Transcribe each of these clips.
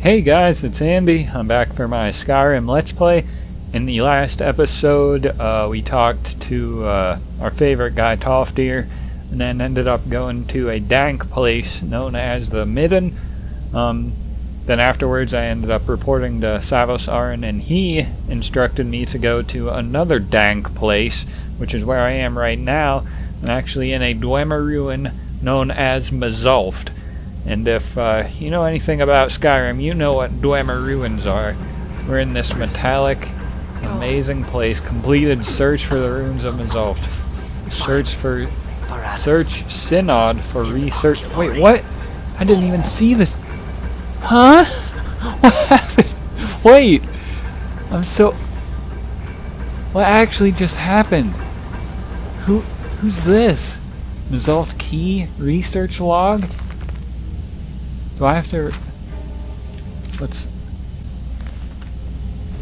Hey guys, it's Andy. I'm back for my Skyrim Let's Play. In the last episode, we talked to our favorite guy, Toftir, and then ended up going to a dank place known as the Midden. Then afterwards, I ended up reporting to Savos-Aran, and he instructed me to go to another dank place, which is where I am right now. I'm actually in a Dwemer ruin known as Mazulft. And if you know anything about Skyrim, you know what Dwemer ruins are. We're in this metallic, amazing place. Completed search for the ruins of Mazulft. Search synod for research. Wait, what? I didn't even see this. Huh? What happened? Wait. What actually just happened? Who's this? Mazulft key research log? Do I have to...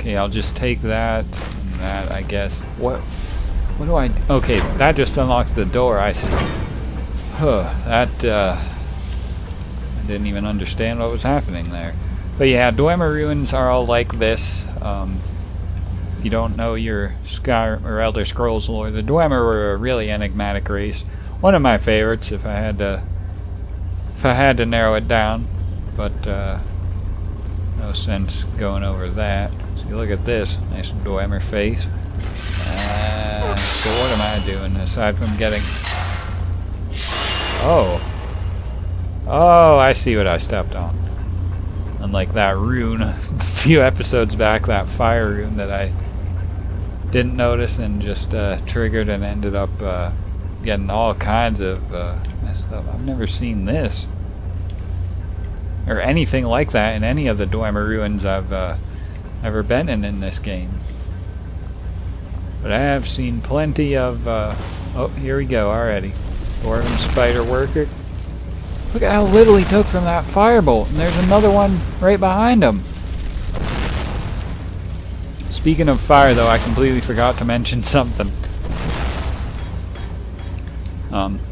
Okay, I'll just take that and that, I guess. What do I... Okay, that just unlocks the door, I see. I didn't even understand what was happening there. But yeah, Dwemer ruins are all like this. If you don't know your Skyrim or Elder Scrolls lore, the Dwemer were a really enigmatic race. One of my favorites, if I had to narrow it down, but no sense going over that. So you look at this, nice Dwemer face. So what am I doing aside from getting... Oh, I see what I stepped on. Unlike that rune a few episodes back, that fire rune that I didn't notice and just triggered and ended up getting all kinds of messed up. I've never seen this or anything like that in any of the Dwemer ruins I've ever been in this game. But I have seen plenty of oh, here we go already. Dwarven spider worker. Look at how little he took from that firebolt, and there's another one right behind him. Speaking of fire, though, I completely forgot to mention something.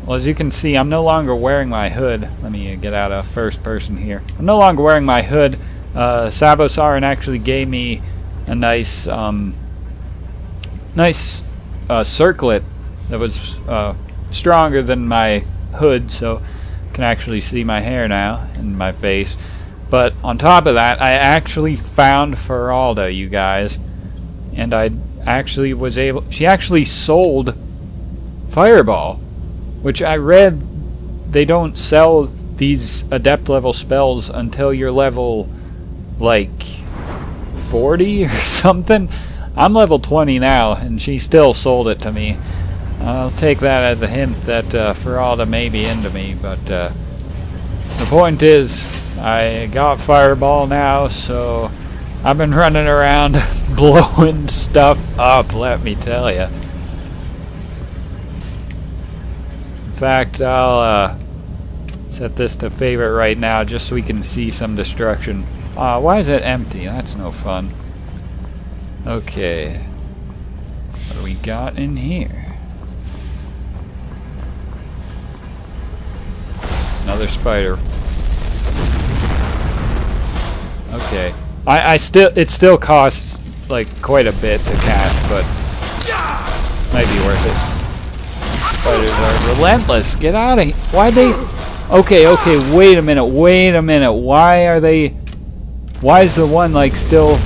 Well, as you can see, I'm no longer wearing my hood. Let me get out of first person here. I'm no longer wearing my hood. Savos-Aran actually gave me a nice circlet that was stronger than my hood, so I can actually see my hair now and my face. But on top of that, I actually found Feralda, you guys, and I actually was able... She actually sold Fireball, which I read they don't sell these adept level spells until you're level like 40 or something. I'm level 20 now, and she still sold it to me. I'll take that as a hint that Feralda may be into me, but the point is, I got Fireball now, so I've been running around blowing stuff up, let me tell you. In fact, I'll set this to favorite right now just so we can see some destruction. Why is it empty? That's no fun. Okay. What do we got in here? Another spider. Okay. It still costs like quite a bit to cast, but might be worth it. Spiders are relentless. Get out of here. Why they... Okay, wait a minute. Why is the one like still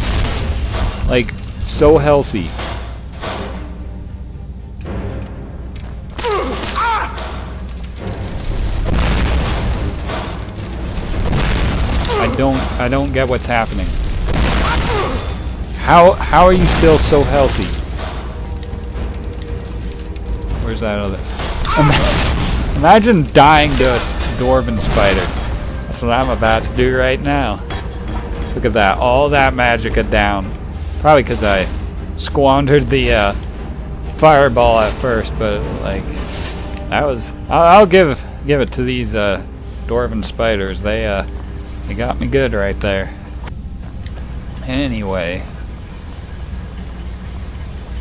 like so healthy? I don't get what's happening. How are you still so healthy? Where's that other... Imagine dying to a dwarven spider. That's what I'm about to do right now. Look at that. All that magicka down. Probably because I squandered the fireball at first, but like that was... I'll give it to these dwarven spiders. They got me good right there. Anyway.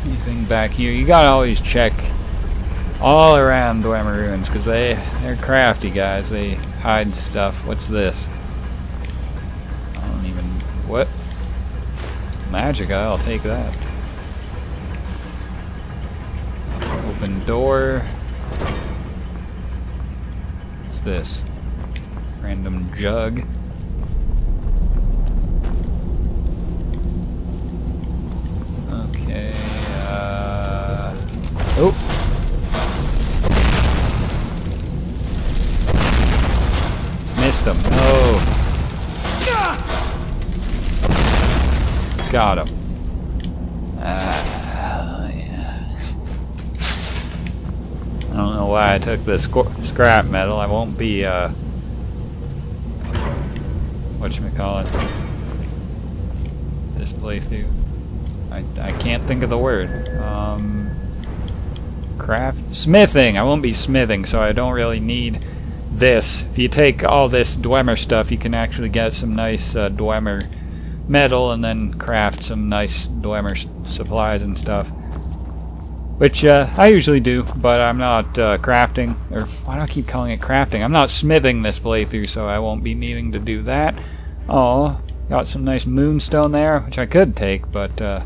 Anything back here? You gotta always check all around Dwemer ruins because they're crafty guys. They hide stuff. What's this? I don't even What? Magic, I'll take that. Open door. What's this? Random jug. Okay, oh! Missed him. No! Got him. Yeah. I don't know why I took the scrap metal. I won't be, whatchamacallit, this playthrough. I can't think of the word. Craft? Smithing! I won't be smithing, so I don't really need this. If you take all this Dwemer stuff, you can actually get some nice Dwemer metal and then craft some nice Dwemer supplies and stuff. Which I usually do, but I'm not crafting. Or why do I keep calling it crafting? I'm not smithing this playthrough, so I won't be needing to do that. Oh, got some nice moonstone there, which I could take, but like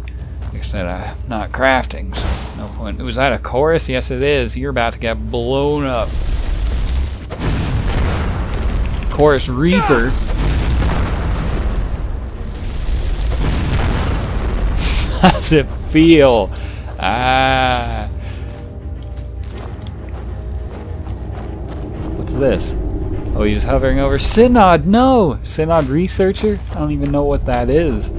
I said, I'm not crafting, so no point. Ooh, is that a chorus? Yes, it is. You're about to get blown up. Chorus Reaper. How's it feel? Ah. What's this? Oh, he's hovering over Synod. No! Synod Researcher? I don't even know what that is.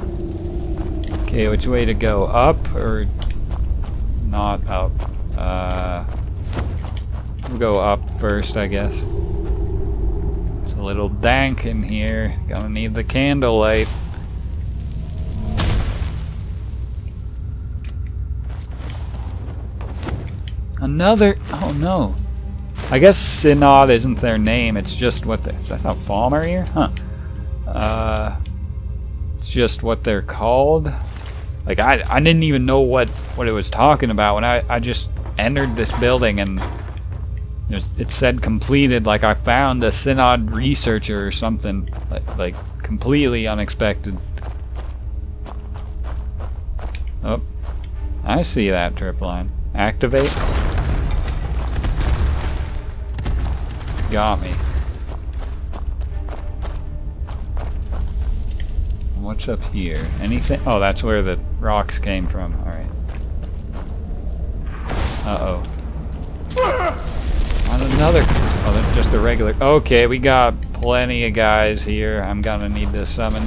Okay, which way to go? Up or not up? We'll go up first, I guess. It's a little dank in here. Gonna need the candlelight. Another. Oh no. I guess Synod isn't their name. It's just what they. Is that not Falmer here? Huh. It's just what they're called. Like I didn't even know what it was talking about when I just entered this building and it said completed. Like I found a Synod researcher or something. Like completely unexpected. Oh, I see that trip line. Activate. Got me. What's up here? Anything? Oh, that's where the rocks came from. Alright. Uh-oh. Not another... Oh, that's just a regular... Okay, we got plenty of guys here. I'm gonna need to summon...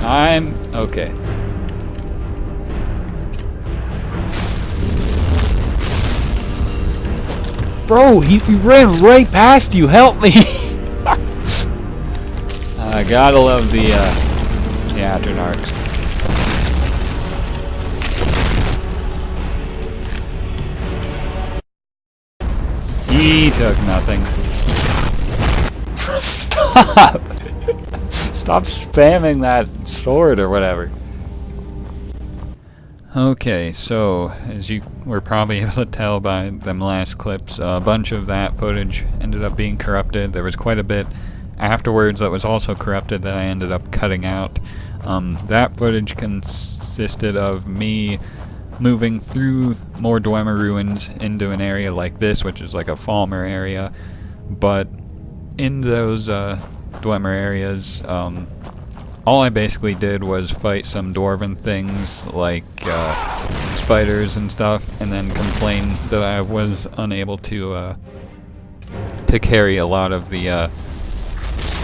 I'm... Okay. Bro, he ran right past you. Help me! I gotta love the Atronarchs. He took nothing. Stop! Stop spamming that sword or whatever. Okay, so as you were probably able to tell by them last clips, a bunch of that footage ended up being corrupted. There was quite a bit afterwards that was also corrupted that I ended up cutting out. That footage consisted of me moving through more Dwemer ruins into an area like this, which is like a Falmer area. But in those Dwemer areas, all I basically did was fight some dwarven things like spiders and stuff, and then complain that I was unable to carry a lot of the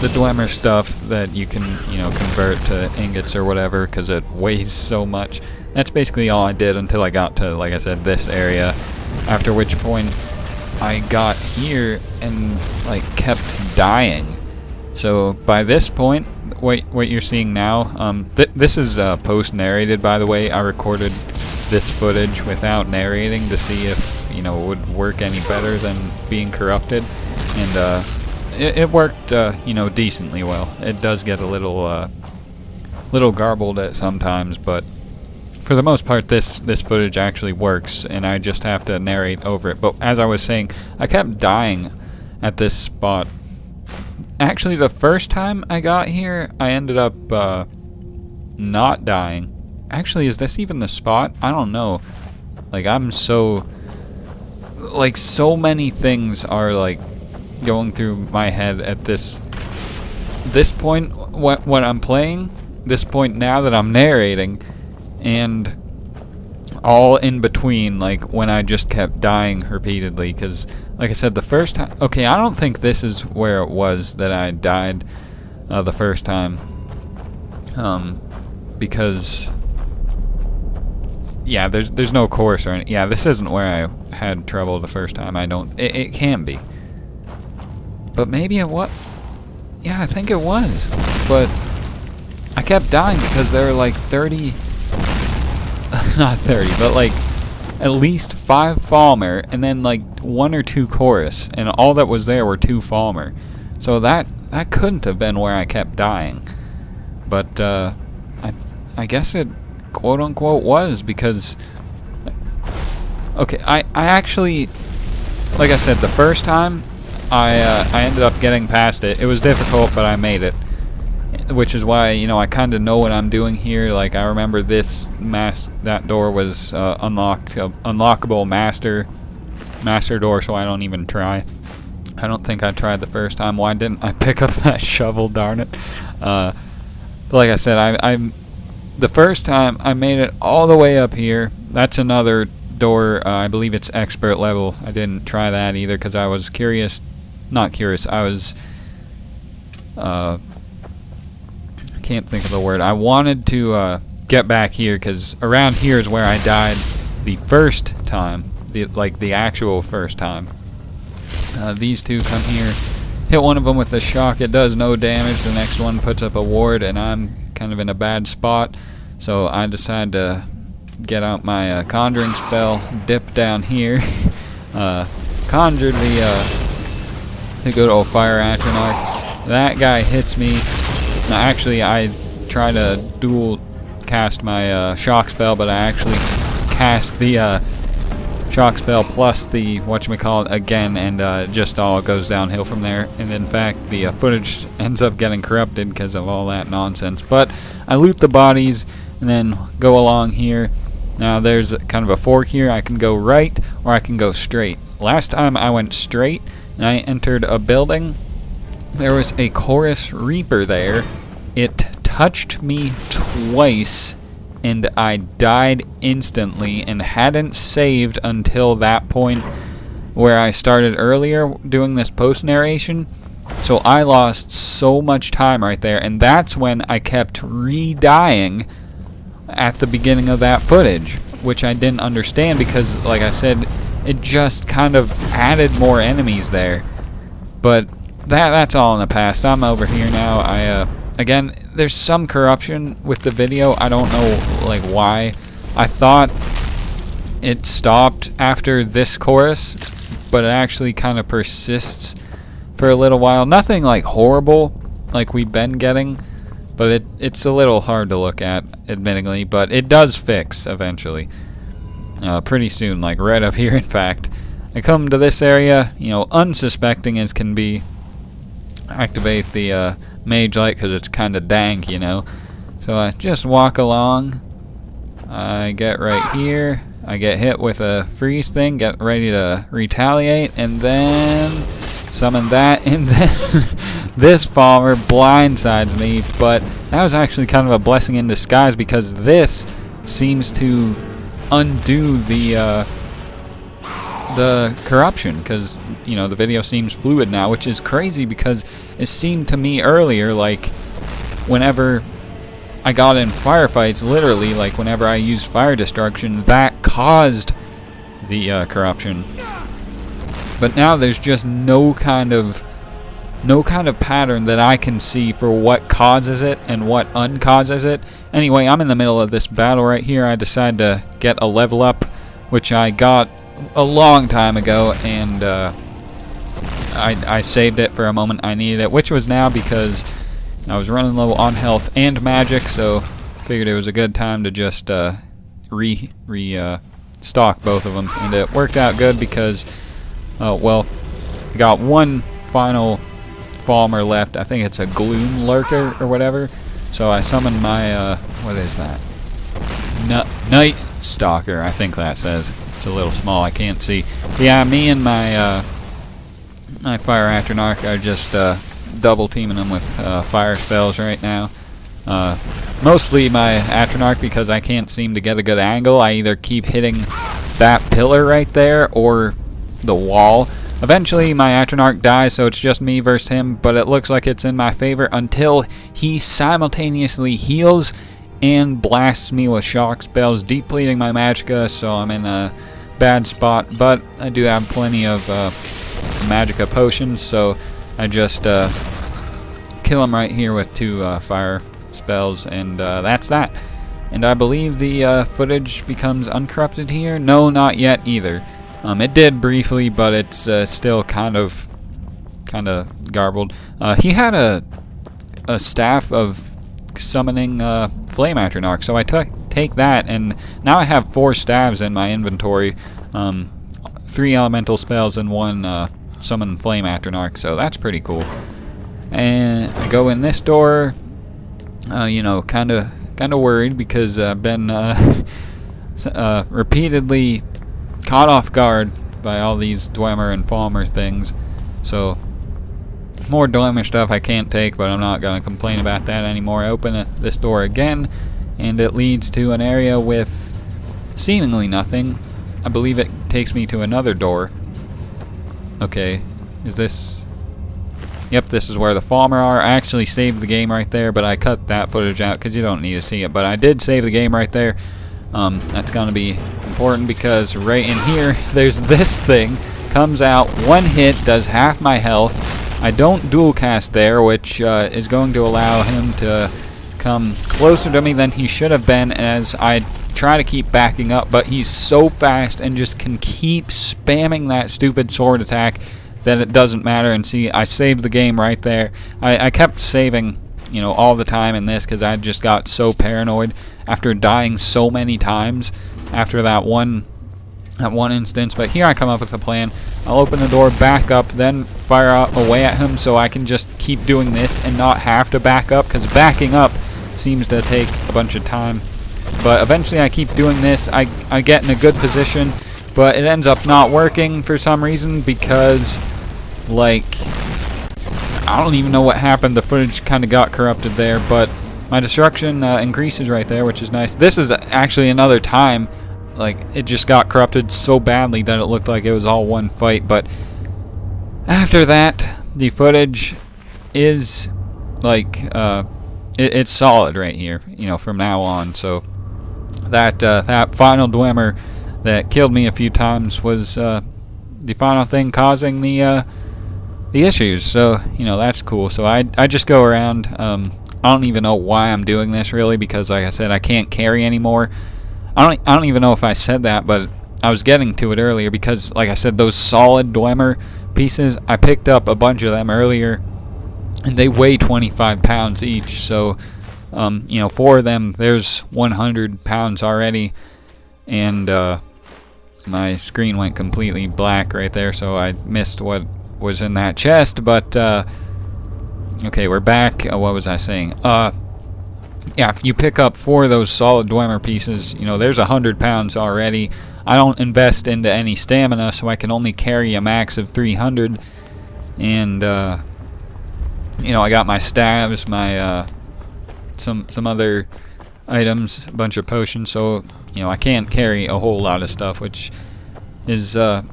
Dwemer stuff that you can, convert to ingots or whatever, because it weighs so much. That's basically all I did until I got to, like I said, this area. After which point I got here and kept dying. So by this point, what you're seeing now, this is post-narrated, by the way. I recorded this footage without narrating to see if it would work any better than being corrupted, and it worked decently well. It does get a little garbled at sometimes, but for the most part, this footage actually works, and I just have to narrate over it. But as I was saying, I kept dying at this spot. Actually, the first time I got here, I ended up not dying. Actually, is this even the spot? I don't know. Like, I'm so... Like, so many things are, like, going through my head at this point, what I'm playing, this point now that I'm narrating, and all in between, like, when I just kept dying repeatedly, because, like I said, the first time... Okay, I don't think this is where it was that I died the first time, because... Yeah, there's no course or anything. Yeah, this isn't where I had trouble the first time. I don't... It can be. But maybe it was... Yeah, I think it was. But I kept dying because there were like 30... Not 30, but like at least 5 Falmer and then like 1 or 2 chorus. And all that was there were 2 Falmer. So that couldn't have been where I kept dying. But I guess it... quote-unquote was, because okay, I actually, like I said, the first time I ended up getting past it. It was difficult, but I made it, which is why, you know, I kind of know what I'm doing here. Like, I remember that door was unlockable master door, so I don't even try. I don't think I tried the first time. Why didn't I pick up that shovel, darn it? But like I said, the first time I made it all the way up here. That's another door. I believe it's expert level. I didn't try that either because I was curious. Not curious. I was... I can't think of the word. I wanted to get back here because around here is where I died the first time. The actual first time. These two come here. Hit one of them with a shock. It does no damage. The next one puts up a ward, and I'm kind of in a bad spot, so I decided to get out my conjuring spell, dip down here, conjured the good old fire atronach. That guy hits me. Now, actually, I try to dual cast my shock spell, but I actually cast the shock spell plus the whatchamacallit again, and just all goes downhill from there. And in fact, the footage ends up getting corrupted because of all that nonsense. But I loot the bodies and then go along here. Now there's kind of a fork here. I can go right or I can go straight. Last time I went straight and I entered a building. There was a chorus reaper there. It touched me twice and I died instantly and hadn't saved until that point where I started earlier doing this post-narration. So I lost so much time right there, and that's when I kept re-dying at the beginning of that footage, which I didn't understand because, like I said, it just kind of added more enemies there. But that's all in the past. I'm over here now. Again, there's some corruption with the video. I don't know, like, why. I thought it stopped after this chorus, but it actually kind of persists for a little while. Nothing, like, horrible, like we've been getting, but it's a little hard to look at, admittingly, but it does fix eventually. Pretty soon, like right up here, in fact. I come to this area, you know, unsuspecting as can be. Activate the mage light because it's kind of dank, you know. So I just walk along. I get right here. I get hit with a freeze thing, get ready to retaliate, and then summon that, and then this Falmer blindsides me. But that was actually kind of a blessing in disguise because this seems to undo the corruption, because, you know, the video seems fluid now, which is crazy because it seemed to me earlier like whenever I got in firefights, literally, like whenever I used fire destruction, that caused the corruption. But now there's just no kind of pattern that I can see for what causes it and what uncauses it. Anyway, I'm in the middle of this battle right here. I decided to get a level up, which I got a long time ago, and I saved it for a moment. I needed it, which was now because I was running low on health and magic, so figured it was a good time to just stock both of them, and it worked out good because, well, I got one final Falmer left. I think it's a Gloom Lurker or whatever. So I summoned my, what is that? Night Stalker, I think that says. It's a little small, I can't see. Yeah, me and my, my Fire Atronach are just, double teaming them with, fire spells right now. Mostly my Atronach because I can't seem to get a good angle. I either keep hitting that pillar right there or the wall. Eventually my Atronach dies, so it's just me versus him, but it looks like it's in my favor until he simultaneously heals and blasts me with shock spells, depleting my magicka, so I'm in a bad spot, but I do have plenty of magicka potions, so I just kill him right here with 2 fire spells, and that's that. And I believe the footage becomes uncorrupted here. No, not yet either. It did briefly, but it's still kind of garbled. He had a staff of summoning Flame Atronach, so I take that, and now I have 4 staves in my inventory, 3 elemental spells and 1 summon Flame Atronach, so that's pretty cool. And I go in this door, you know, kind of worried because I've been repeatedly caught off guard by all these Dwemer and Falmer things. So more Dwemer stuff I can't take, but I'm not going to complain about that anymore. I open this door again, and it leads to an area with seemingly nothing. I believe it takes me to another door. Okay, is this... Yep, this is where the Falmer are. I actually saved the game right there, but I cut that footage out because you don't need to see it. But I did save the game right there. That's going to be important because right in here, there's this thing. Comes out, 1 hit, does half my health. I don't dual cast there, which is going to allow him to come closer to me than he should have been as I try to keep backing up. But he's so fast and just can keep spamming that stupid sword attack that it doesn't matter. And see, I saved the game right there. I kept saving, you know, all the time in this because I just got so paranoid after dying so many times after that one instance. But here I come up with a plan. I'll open the door, back up, then fire away at him so I can just keep doing this and not have to back up, because backing up seems to take a bunch of time. But eventually I keep doing this. I get in a good position, but it ends up not working for some reason because, like, I don't even know what happened. The footage kind of got corrupted there, but my destruction increases right there, which is nice. This is actually another time, like, it just got corrupted so badly that it looked like it was all one fight. But after that, the footage is, like, it's solid right here, you know, from now on. So that final Dwemer that killed me a few times was the final thing causing the issues. So, you know, that's cool. So I just go around. I don't even know why I'm doing this really, because like I said, I can't carry anymore. I don't even know if I said that, but I was getting to it earlier because, like I said, those solid Dwemer pieces, I picked up a bunch of them earlier, and they weigh 25 pounds each. So, you know, 4 of them, there's 100 pounds already, and my screen went completely black right there, so I missed what was in that chest. But okay, we're back. What was I saying? Yeah, if you pick up 4 of those solid Dwemer pieces, you know, there's 100 pounds already. I don't invest into any stamina, so I can only carry a max of 300. And, you know, I got my staves, my, some other items, a bunch of potions, so, you know, I can't carry a whole lot of stuff, which is, and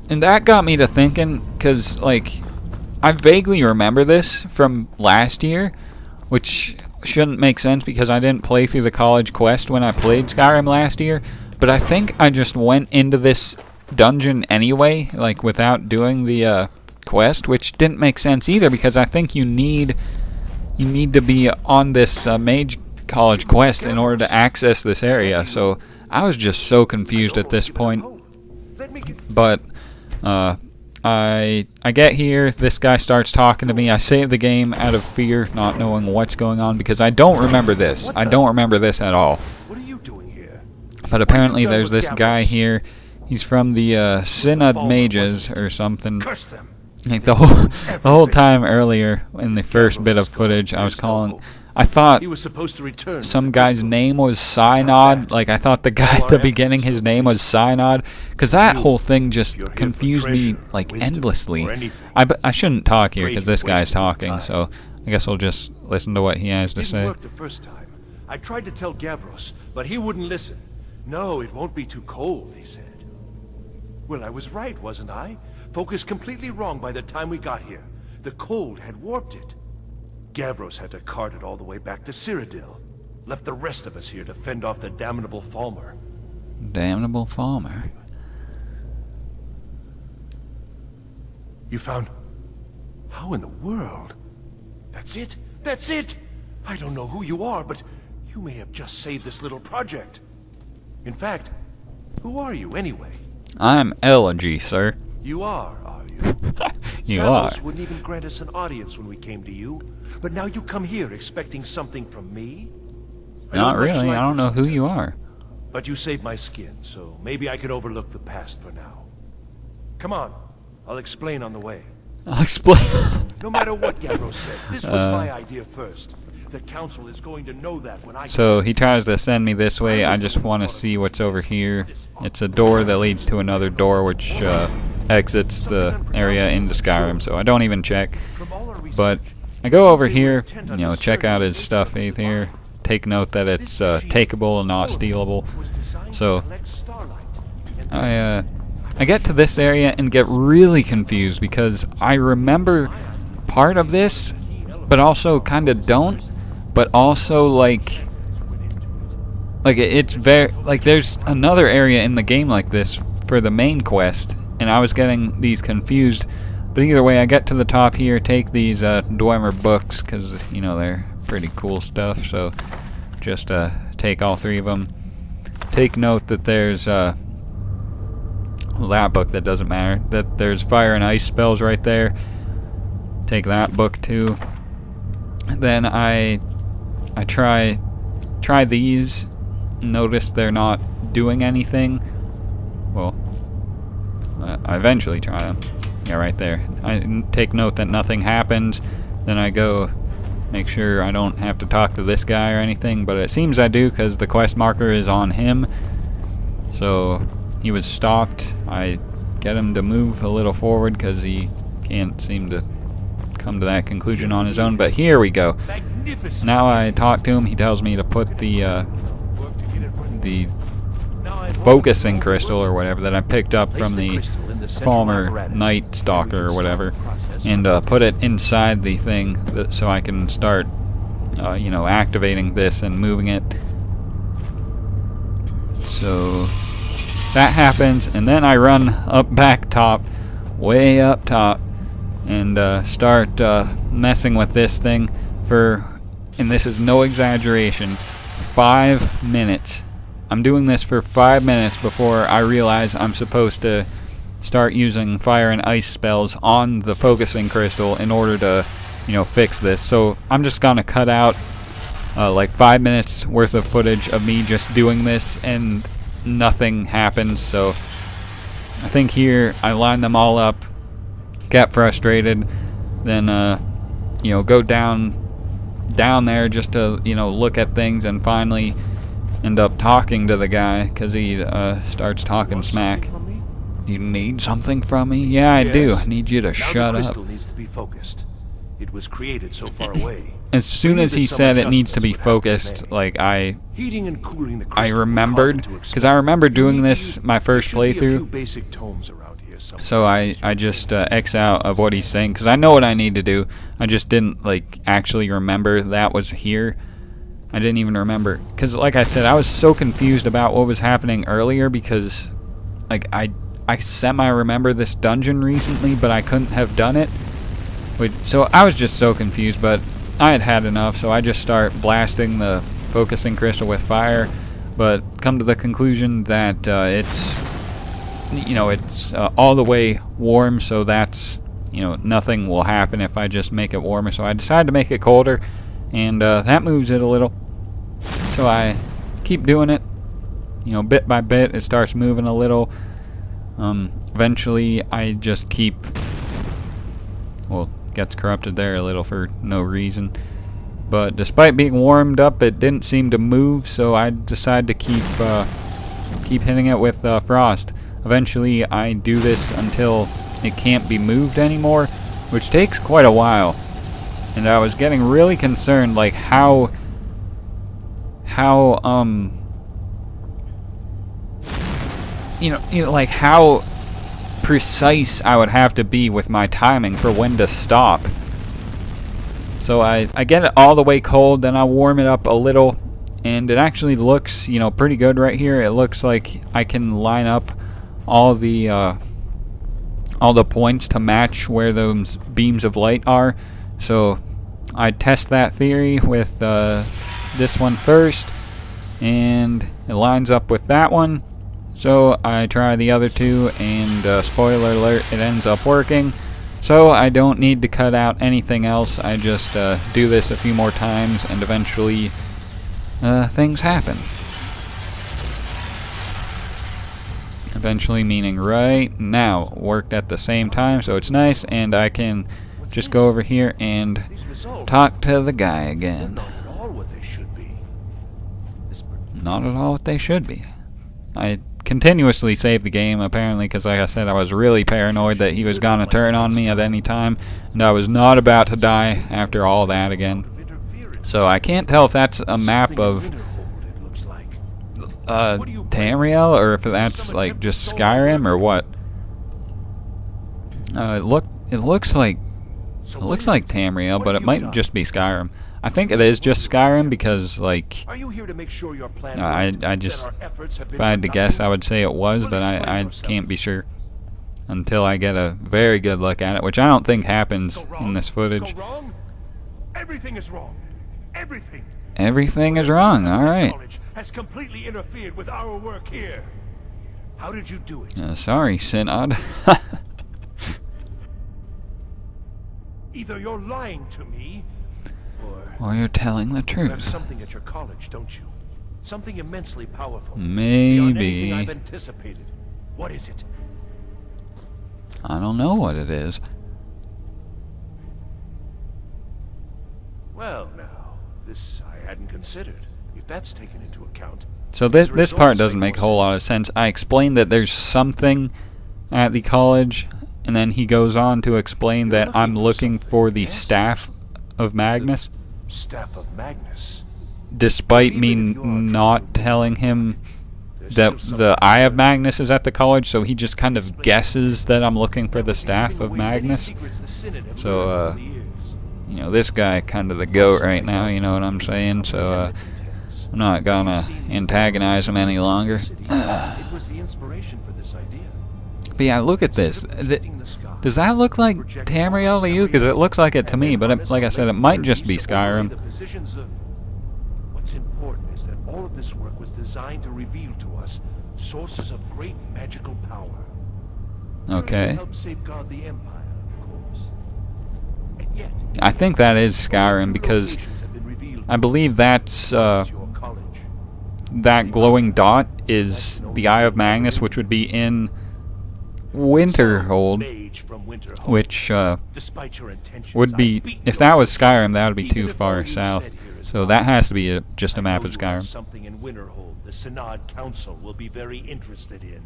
that got me to thinking, because, like, I vaguely remember this from last year, which shouldn't make sense because I didn't play through the college quest when I played Skyrim last year, but I think I just went into this dungeon anyway, like without doing the quest, which didn't make sense either because I think you need to be on this mage college quest in order to access this area. So I was just so confused at this point. But I get here, this guy starts talking to me. I save the game out of fear, not knowing what's going on, because I don't remember this. I don't remember this at all. What are you doing here? But apparently there's this guy here. He's from the Synod Mages or something. Like the whole time earlier in the first bit of footage, I thought some guy's name was Synod. Like, I thought the guy at the beginning, his name was Synod, because that whole thing just confused me like endlessly. I shouldn't talk here because this guy's talking, so I guess we'll just listen to what he has to say. Didn't work the first time. I tried to tell Gavros, but he wouldn't listen. No, it won't be too cold, he said. Well, I was right, wasn't I? Focus completely wrong by the time we got here. The cold had warped it. Gavros had to cart it all the way back to Cyrodiil. Left the rest of us here to fend off the damnable Falmer. Damnable Falmer? You found... How in the world? That's it? That's it! I don't know who you are, but you may have just saved this little project. In fact, who are you anyway? I'm Elegy, sir. You are you? You Salos are. wouldn't even grant us an audience when we came to you, but now you come here expecting something from me? Not really. I don't know who you are. But you saved my skin, so maybe I can overlook the past for now. Come on, I'll explain on the way. I'll explain. No matter what Gavros said, this was my idea first. The council is going to know that when I... So he tries to send me this way. I just want to see what's over here. It's a door that leads to another door, which exits the area into Skyrim. So I don't even check. But I go over here, you know, check out his stuff here. Take note that it's takeable and not stealable. So I get to this area and get really confused because I remember part of this, but also kind of don't. But also like it's very like there's another area in the game like this for the main quest, and I was getting these confused. But either way, I get to the top here, take these Dwemer books because you know they're pretty cool stuff. So just take all three of them. Take note that there's that book that doesn't matter. That there's fire and ice spells right there. Take that book too. Then I try these. Notice they're not doing anything. Well, I eventually try them. Yeah, right there. I take note that nothing happens. Then I go make sure I don't have to talk to this guy or anything. But it seems I do because the quest marker is on him. So he was stopped. I get him to move a little forward because he can't seem to come to that conclusion on his own. But here we go. Now I talk to him. He tells me to put the focusing crystal or whatever that I picked up from the Falmer Night Stalker or whatever, and put it inside the thing so I can start, you know, activating this and moving it. So that happens, and then I run up back top, way up top, and start messing with this thing for, and this is no exaggeration, 5 minutes. I'm doing this for 5 minutes before I realize I'm supposed to start using fire and ice spells on the focusing crystal in order to, you know, fix this. So I'm just gonna cut out like 5 minutes worth of footage of me just doing this and nothing happens. So I think here I line them all up, get frustrated, then you know, go down there just to, you know, look at things, and finally end up talking to the guy because he starts talking smack. You need something from me? Yeah, I do. I need you to shut up. The crystal needs to be focused. It was created so far away. As soon as he said it needs to be focused, like I remembered, because I remember doing this my first playthrough. So I just X out of what he's saying because I know what I need to do. I just didn't like actually remember that was here. I didn't even remember because, like I said, I was so confused about what was happening earlier because, like, I semi-remember this dungeon recently, but I couldn't have done it. So I was just so confused, but I had had enough, so I just start blasting the focusing crystal with fire, but come to the conclusion that it's, you know, it's all the way warm, so that's, you know, nothing will happen if I just make it warmer. So I decided to make it colder, and that moves it a little. So I keep doing it, you know, bit by bit it starts moving a little. Eventually I just keep, well, gets corrupted there a little for no reason. But despite being warmed up, it didn't seem to move, so I decided to keep hitting it with frost. Eventually I do this until it can't be moved anymore, which takes quite a while. And I was getting really concerned, like how like how precise I would have to be with my timing for when to stop. So I get it all the way cold, then I warm it up a little, and it actually looks, you know, pretty good right here. It looks like I can line up all the points to match where those beams of light are. So I test that theory with this one first, and it lines up with that one. So I try the other two, and spoiler alert, it ends up working. So I don't need to cut out anything else. I just do this a few more times, and eventually things happen. Eventually meaning right now. Worked at the same time, so it's nice, and I can just go over here and talk to the guy again. Not at all what they should be. Not at all what they should be. I continuously saved the game, apparently, because like I said, I was really paranoid that he was gonna turn on me at any time, and I was not about to die after all that again. So I can't tell if that's a map of Tamriel, or if that's like just Skyrim or what. It looks like Tamriel, but it might just be Skyrim. I think it is just Skyrim because, like, I just, if I had to guess, I would say it was, but I can't be sure until I get a very good look at it, which I don't think happens in this footage. Everything is wrong. Everything. Everything is wrong. All right. Has completely interfered with our work here. How did you do it? Sorry, Synod. Either you're lying to me, or you're telling the truth. You have something at your college, don't you? Something immensely powerful. Maybe. Beyond anything I've anticipated. What is it? I don't know what it is. Well, now, this I hadn't considered. If that's taken into account. So this part doesn't make a whole lot of sense. I explained that there's something at the college, and then he goes on to explain that I'm looking for the staff of Magnus. Staff of Magnus. Despite me not telling him that the Eye of Magnus is at the college, so he just kind of guesses that I'm looking for the staff of Magnus. So, you know, this guy kind of the goat right now, you know what I'm saying? So, I'm not gonna antagonize him any longer. But yeah, look at this. Does that look like Tamriel to you? Because it looks like it to me, but like I said, it might just be Skyrim. What's important is that all of this work was designed to reveal to us sources of great magical power. Okay. Help safeguard the Empire, of course. And yet, I think that is Skyrim because I believe that's that glowing dot is the Eye of Magnus, which would be in Winterhold, which would be, if that was Skyrim, that would be too far south. So that has to be just a map of Skyrim. Something in Winterhold the Synod Council will be very interested in.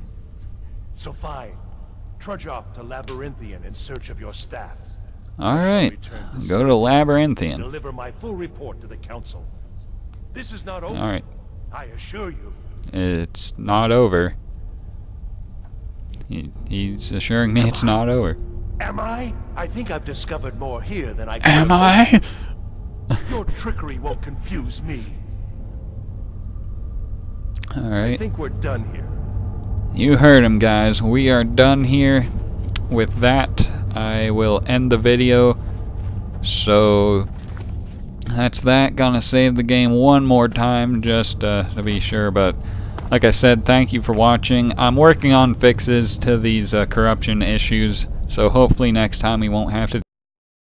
So fine, trudge off to Labyrinthian in search of your staff. All right, go to Labyrinthian. Deliver my full report to the council. This is not over. All right, I assure you. it's not over. He's assuring me it's not over. Am I? I think I've discovered more here than I could. Am I? Your trickery won't confuse me. All right. I think we're done here. You heard him, guys. We are done here. With that, I will end the video. So that's that. Gonna save the game one more time just to be sure, but like I said, thank you for watching. I'm working on fixes to these corruption issues, so hopefully next time we won't have to